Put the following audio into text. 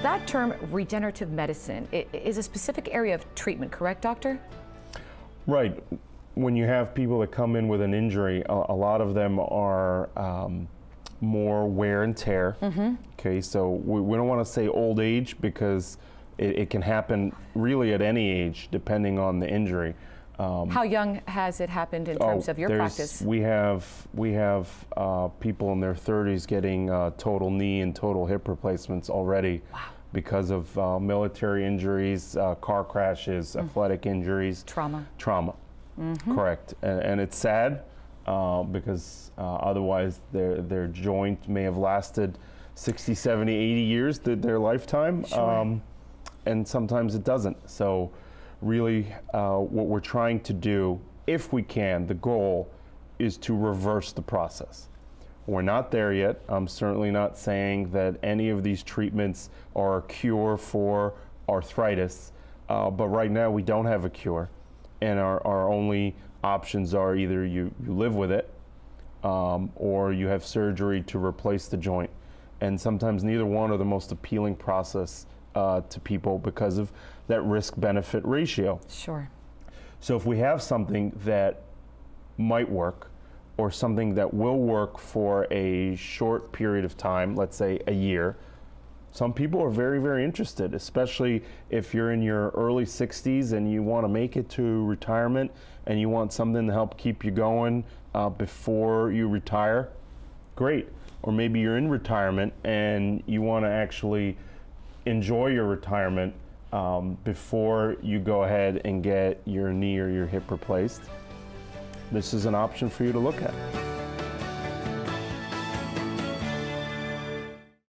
that term, regenerative medicine, is a specific area of treatment, correct, doctor? Right. When you have people that come in with an injury, a lot of them are more wear and tear. Okay, so we don't want to say old age because it can happen really at any age depending on the injury. How young has it happened in terms of your practice? We have people in their 30s getting total knee and total hip replacements already. Wow. Because of military injuries, car crashes, athletic injuries. Trauma. Correct. And it's sad because otherwise their joint may have lasted 60, 70, 80 years, their lifetime. Sure. And sometimes it doesn't. So really what we're trying to do, if we can, the goal is to reverse the process. We're not there yet. I'm certainly not saying that any of these treatments are a cure for arthritis, but right now we don't have a cure, and our only options are either you live with it or you have surgery to replace the joint. And sometimes neither one are the most appealing process to people because of that risk-benefit ratio. Sure. So if we have something that might work, or something that will work for a short period of time, let's say a year, some people are very, very interested, especially if you're in your early 60s and you want to make it to retirement and you want something to help keep you going before you retire. Great. Or maybe you're in retirement and you want to actually enjoy your retirement before you go ahead and get your knee or your hip replaced. This is an option for you to look at.